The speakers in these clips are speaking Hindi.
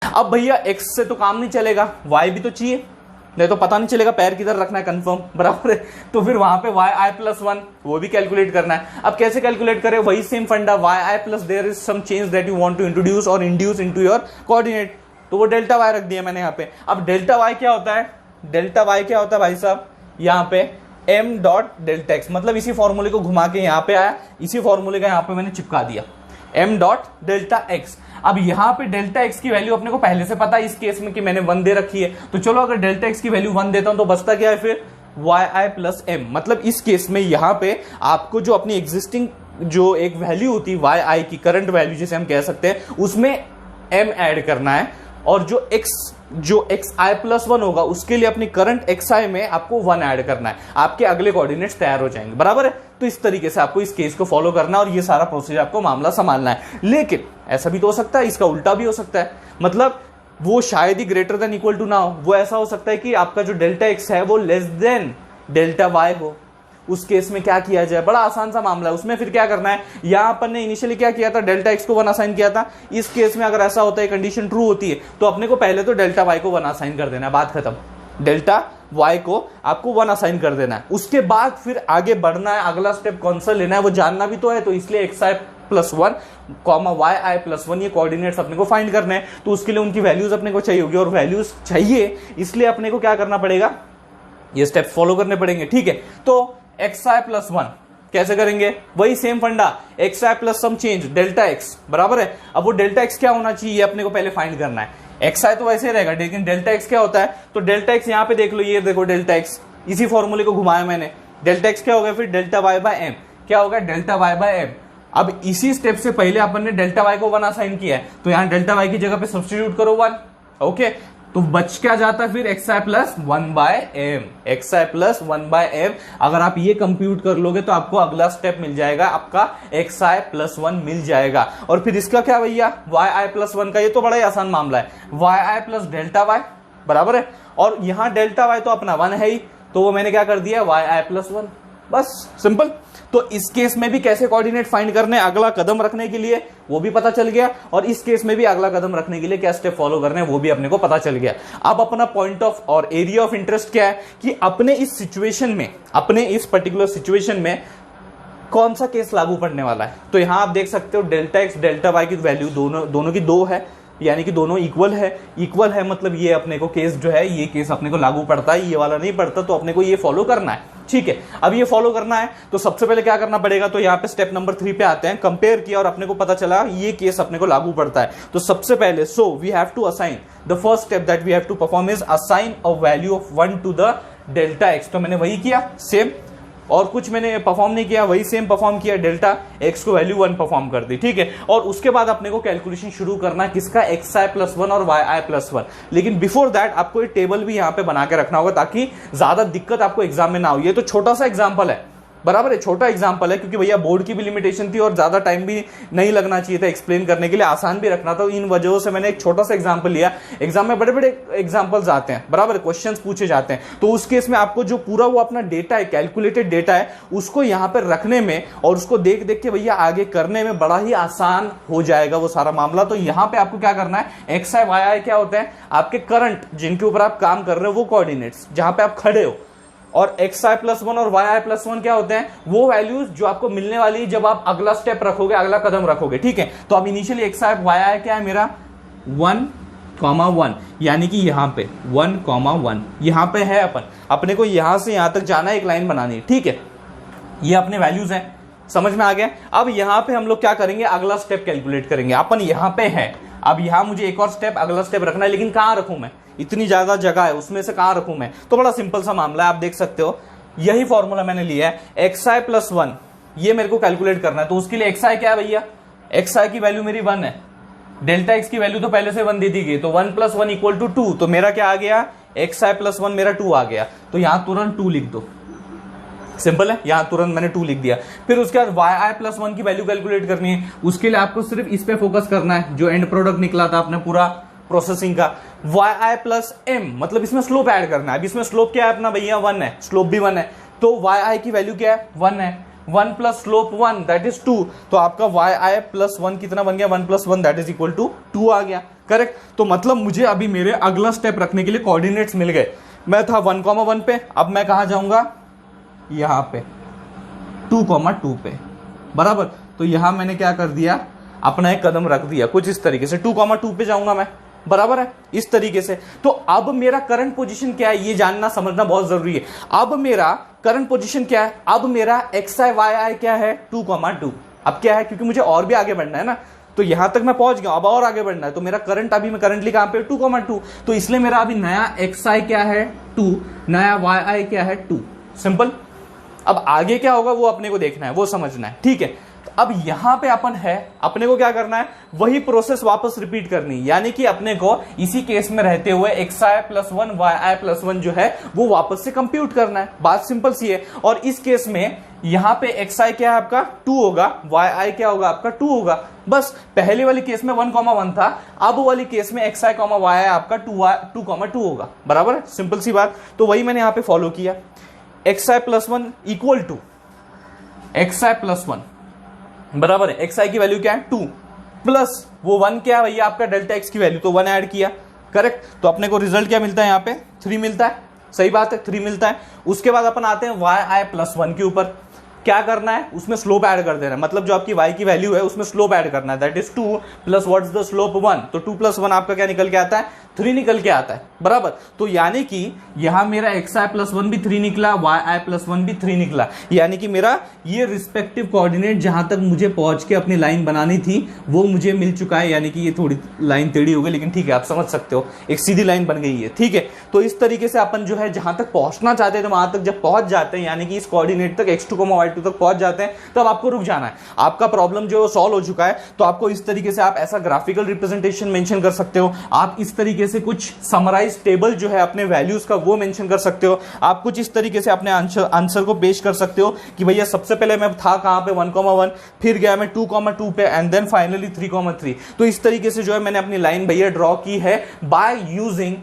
अब भैया एक्स से तो काम नहीं चलेगा, वाई भी तो चाहिए, नहीं तो पता नहीं चलेगा पैर किधर रखना है कंफर्म, बराबर है। तो फिर वहां पे वाई आई प्लस वन वो भी कैलकुलेट करना है। अब कैसे कैलकुलेट करें, वही सेम फंडा, Y I plus there is some change that you want to introduce और इंड्यूस इनटू योर कोऑर्डिनेट, तो वो डेल्टा वाई रख दिया मैंने यहाँ पे। अब डेल्टा वाई क्या होता है, डेल्टा वाई क्या होता है भाई साहब, यहाँ पे m डॉट डेल्टा एक्स, मतलब इसी फॉर्मूले को घुमा के यहाँ पे आया, इसी फॉर्मूले का यहाँ पे मैंने चिपका दिया m डॉट डेल्टा एक्स। अब यहाँ पे डेल्टा एक्स की वैल्यू अपने को पहले से पता है इस केस में कि मैंने 1 दे रखी है, तो चलो अगर डेल्टा एक्स की वैल्यू 1 देता हूं तो बचता क्या है फिर वाई आई प्लस एम। मतलब इस केस में यहाँ पे आपको जो अपनी एग्जिस्टिंग जो एक वैल्यू होती है वाई आई की, करंट वैल्यू जिसे हम कह सकते हैं, उसमें m ऐड करना है, और जो एक्स आई प्लस वन होगा उसके लिए अपनी करंट एक्स आई में आपको 1 ऐड करना है, आपके अगले कोऑर्डिनेट्स तैयार हो जाएंगे, बराबर है। तो इस तरीके से आपको इस केस को फॉलो करना है और ये सारा प्रोसीजर आपको मामला संभालना है। लेकिन ऐसा भी तो हो सकता है, इसका उल्टा भी हो सकता है, मतलब वो शायद ही ग्रेटर देन इक्वल टू ना हो, वो ऐसा हो सकता है कि आपका जो डेल्टा एक्स है वो लेस देन डेल्टा वाई हो। उस केस में क्या किया जाए, बड़ा आसान सा मामला है। उसमें फिर क्या करना है, यहां अपन ने इनिशियली क्या किया था, डेल्टा एक्स को 1 असाइन किया था। इस केस में अगर ऐसा होता है कंडीशन ट्रू होती है तो अपने को पहले तो डेल्टा वाई को 1 असाइन कर देना है, बात खत्म। डेल्टा वाई को आपको 1 असाइन कर देना है, उसके बाद फिर आगे बढ़ना है, अगला स्टेप कौन सा लेना है वो जानना भी तो है। तो इसलिए x I plus one comma Y I plus one ये कोऑर्डिनेट्स अपने को फाइंड करने हैं, तो उसके लिए उनकी वैल्यूज अपने को चाहिए होगी, और वैल्यूज चाहिए इसलिए अपने को क्या करना पड़ेगा, ये स्टेप फॉलो करने पड़ेंगे, ठीक है। तो एक्स आई प्लस वन कैसे करेंगे, वही सेम फंडा, X I plus some change delta X, बराबर है। अब वो डेल्टा एक्स क्या होना चाहिए अपने को पहले फाइंड करना है। एक्स आई तो वैसे ही रहेगा, लेकिन डेल्टा एक्स क्या होता है, तो डेल्टा एक्स यहाँ पे देख लो, ये देखो डेल्टा एक्स, इसी फॉर्मूले को घुमाया मैंने, डेल्टा एक्स क्या होगा फिर डेल्टा वाई बाय एम, क्या होगा डेल्टा वाई बाय एम। अब इसी स्टेप से पहले अपन ने डेल्टा वाई को 1 असाइन किया है, तो यहाँ डेल्टा वाई की जगह पे सब्स्टिट्यूट करो 1, ओके। तो बच क्या जाता है फिर x I plus 1 bye M, x I plus 1 bye M. अगर आप ये कंप्यूट कर लोगे तो आपको अगला स्टेप मिल जाएगा, आपका एक्स आई प्लस 1 मिल जाएगा। और फिर इसका क्या भैया, वाई आई प्लस 1 का, ये तो बड़ा ही आसान मामला है, Y I plus delta Y, बराबर है। और यहां डेल्टा वाई तो अपना 1 है ही, तो वो मैंने क्या कर दिया वाई आई प्लस 1, बस सिंपल। तो इस केस में भी कैसे कोऑर्डिनेट फाइंड करने, अगला कदम रखने के लिए वो भी पता चल गया, और इस केस में भी अगला कदम रखने के लिए क्या स्टेप फॉलो करने वो भी अपने को पता चल गया। अब अपना पॉइंट ऑफ और एरिया ऑफ इंटरेस्ट क्या है कि अपने इस सिचुएशन में, अपने इस पर्टिकुलर सिचुएशन में कौन सा केस लागू पड़ने वाला है। तो यहां आप देख सकते हो डेल्टा एक्स डेल्टा वाई की वैल्यू दोनों की 2 है, यानी कि दोनों इक्वल है, मतलब ये अपने को केस जो है, ये केस अपने को लागू पड़ता है, ये वाला नहीं पड़ता, तो अपने को ये फॉलो करना है, ठीक है। अब ये फॉलो करना है तो सबसे पहले क्या करना पड़ेगा, तो यहाँ पे स्टेप नंबर 3 पे आते हैं। कंपेयर किया और अपने को पता चला ये केस अपने को लागू पड़ता है, तो सबसे पहले so we have to assign, the first step that we have to perform is assign a value of 1 to the delta X. तो मैंने वही किया सेम, और कुछ मैंने परफॉर्म नहीं किया, वही सेम परफॉर्म किया, डेल्टा एक्स को वैल्यू 1 परफॉर्म कर दी, ठीक है। और उसके बाद अपने को कैलकुलेशन शुरू करना है किसका, एक्स आई प्लस 1 और वाई आई प्लस 1। लेकिन बिफोर दैट आपको ये टेबल भी यहाँ पे बना के रखना होगा ताकि ज्यादा दिक्कत आपको एग्जाम में ना हो। ये तो छोटा सा एग्जाम्पल है, बराबर है, छोटा एग्जांपल है, क्योंकि भैया बोर्ड की भी लिमिटेशन थी और ज्यादा टाइम भी नहीं लगना चाहिए था एक्सप्लेन करने के लिए, आसान भी रखना था। इन वजहों से मैंने एक छोटा सा एग्जांपल लिया। एग्जाम में बड़े बड़े एग्जांपल्स आते हैं, बराबर, क्वेश्चंस पूछे जाते हैं, तो उस केस में आपको जो पूरा वो अपना डेटा है, कैलकुलेटेड डेटा है, उसको यहाँ पर रखने में और उसको देख देख के भैया आगे करने में बड़ा ही आसान हो जाएगा वो सारा मामला। तो यहाँ पे आपको क्या करना है, एक्स आई वाई आई क्या होते हैं, आपके करंट जिनके ऊपर आप काम कर रहे हो वो कोऑर्डिनेट्स जहां पे आप खड़े हो, और एक्स आई प्लस 1 और वाई आई प्लस 1 क्या होते हैं, वो वैल्यूज जो आपको मिलने वाली जब आप अगला स्टेप रखोगे, अगला कदम रखोगे, ठीक है। तो अब इनिशियली एक्स आई वाई आई क्या है मेरा 1,1, यानी कि यहां पे 1,1 यहां पे है, अपने को यहां से यहां तक जाना है, एक लाइन बनानी है, ठीक है। ये अपने वैल्यूज हैं, समझ में आ गया। अब यहां पे हम लोग क्या करेंगे, अगला स्टेप कैलकुलेट करेंगे। अपन यहां पे है, अब यहां मुझे एक और स्टेप, अगला स्टेप रखना है, लेकिन कहां रखूं मैं, इतनी ज्यादा जगह है, उसमें से कहां रखूं मैं। तो बड़ा सिंपल सा मामला है, आप देख सकते हो, यही फॉर्मूला मैंने लिया है, एक्स आई प्लस 1 ये मेरे को कैलकुलेट करना है। तो उसके लिए एक्स आई क्या है भैया, एक्स आई की वैल्यू मेरी 1 है, डेल्टा एक्स की वैल्यू तो पहले से 1 दे दी गई, तो 1 + 1 = 2, तो मेरा क्या आ गया, एक्स आई प्लस 1 मेरा 2 आ गया। तो यहां तुरंत 2 लिख दो, सिंपल है, यहां तुरंत मैंने 2 लिख दिया। फिर उसके बाद वाई आई प्लस 1 की वैल्यू कैलकुलेट करनी है, उसके लिए आपको सिर्फ इस पे फोकस करना है, जो एंड प्रोडक्ट निकला था अपने पूरा प्रोसेसिंग का, वाई आई प्लस एम, मतलब इसमें स्लोप ऐड करना है। अब इसमें स्लोप क्या है अपना भैया 1 है, स्लोप भी 1 है, तो वाई आई की वैल्यू क्या है 1 है, 1 + स्लोप 1 दैट इज 2, तो आपका वाई आई प्लस 1 कितना बन गया, 1 + 1 दैट इज इक्वल टू 2 आ गया। करेक्ट। तो मतलब मुझे अभी मेरे अगला स्टेप रखने के लिए कोऑर्डिनेट्स मिल गए। मैं था 1,1 पे, अब मैं कहां जाऊंगा, यहां पे 2,2 पे, बराबर। तो यहां मैंने क्या कर दिया, अपना एक कदम रख दिया कुछ इस तरीके से, 2,2 पे जाऊंगा मैं, बराबर है, इस तरीके से। तो अब मेरा करंट पोजीशन क्या है, ये जानना समझना बहुत जरूरी है। अब मेरा करंट पोजीशन क्या है, अब मेरा XI YI क्या है, 2,2। अब क्या है, क्योंकि मुझे और भी आगे बढ़ना है ना, तो यहां तक मैं पहुंच गया, अब और आगे बढ़ना है। तो मेरा करंट अभी मैं करंटली कहां पे, 2,2। तो इसलिए मेरा अभी नया XI क्या है 2, नया YI क्या है 2, सिंपल। अब आगे क्या होगा वो अपने को देखना है, वो समझना है, ठीक है। तो अब यहां पे अपन है, अपने को क्या करना है, वही प्रोसेस वापस रिपीट करनी है, यानी कि अपने को इसी केस में रहते हुए XI+1 YI+1 जो है वो वापस से कंप्यूट करना है। बात सिंपल सी है। और इस केस में यहां पे XI क्या है आपका 2 होगा, YI क्या होगा आपका 2 होगा। बस पहले वाली केस में 1,1 था, अब वाली केस में XI, YI आपका 2,2 होगा, बराबर है, सिंपल सी बात। तो वही मैंने यहां पे फॉलो किया, XI+1 इक्वल टू XI+1, बराबर है, XI की वैल्यू क्या है 2, प्लस वो 1 क्या है भैया आपका डेल्टा X की वैल्यू, तो 1 ऐड किया, करेक्ट। तो अपने को रिजल्ट क्या मिलता है, यहाँ पे 3 मिलता है, सही बात है, 3 मिलता है। उसके बाद अपन आते हैं YI+1 के ऊपर। क्या करना है, उसमें स्लोप ऐड कर देना है, मतलब जो आपकी y की वैल्यू है उसमें स्लोप ऐड करना है, that is 2 plus what's the slope 1। तो 2 + 1 आपका क्या निकल के आता है, 3 निकल के आता है, बराबर। तो यानी कि यहां मेरा XI+1 भी 3 निकला, YI+1 भी 3 निकला, यानी कि मेरा ये रिस्पेक्टिव कोऑर्डिनेट जहां तक मुझे पहुंच के अपनी लाइन बनानी थी वो मुझे मिल चुका है। यानी कि ये थोड़ी लाइन टेढ़ी हो गई, लेकिन ठीक है, आप समझ सकते हो, एक सीधी लाइन बन गई है, ठीक है। तो इस तरीके से अपन जो है जहां तक पहुंचना चाहते हैं, तो वहां तक जब पहुंच जाते हैं, यानी कि इस कोऑर्डिनेट तक X2, Y2 तक पहुंच जाते हैं, तब आपको रुक जाना है। आपका प्रॉब्लम जो सॉल्व हो चुका है, तो आपको इस तरीके से आप ऐसा ग्राफिकल रिप्रेजेंटेशन मेंशन कर सकते हो। आप इस तरीके से कुछ समराइज टेबल जो है अपने वैल्यूज का वो मेंशन कर सकते हो। आप कुछ इस तरीके से अपने आंसर को पेश कर सकते हो कि भैया सबसे पहले मैं था कहां पे 1,1, फिर गया मैं 2,2 पे, एंड देन फाइनली 3,3। तो इस तरीके से जो है मैंने अपनी लाइन भैया ड्रॉ की है by using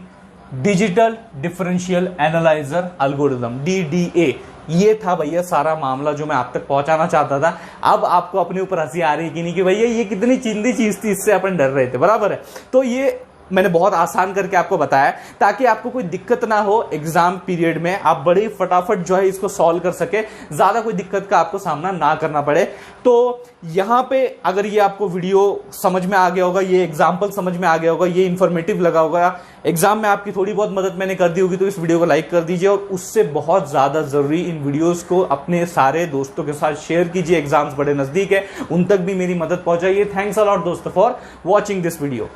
digital differential analyser algorithm, DDA। ये था भैया सारा मामला जो मैं आप तक पहुंचाना चाहता था। अब आपको अपने ऊपर हंसी आ रही है कि नहीं, कि भैया ये कितनी चिंदी चीज थी, इससे अपन डर रहे थे, बराबर है। तो ये मैंने बहुत आसान करके आपको बताया ताकि आपको कोई दिक्कत ना हो एग्जाम पीरियड में, आप बड़े फटाफट जो है इसको सॉल्व कर सके, ज्यादा कोई दिक्कत का आपको सामना ना करना पड़े। तो यहां पे अगर ये आपको वीडियो समझ में आ गया होगा, ये एग्जाम्पल समझ में आ गया होगा, ये इंफॉर्मेटिव लगा होगा, एग्जाम में आपकी थोड़ी बहुत मदद मैंने कर दी होगी, तो इस वीडियो को लाइक कर दीजिए। और उससे बहुत ज्यादा जरूरी इन वीडियोस को अपने सारे दोस्तों के साथ शेयर कीजिए, एग्जाम्स बड़े नजदीक है, उन तक भी मेरी मदद पहुंचाइए। थैंक्स अ लॉट दोस्तों फॉर वॉचिंग दिस वीडियो।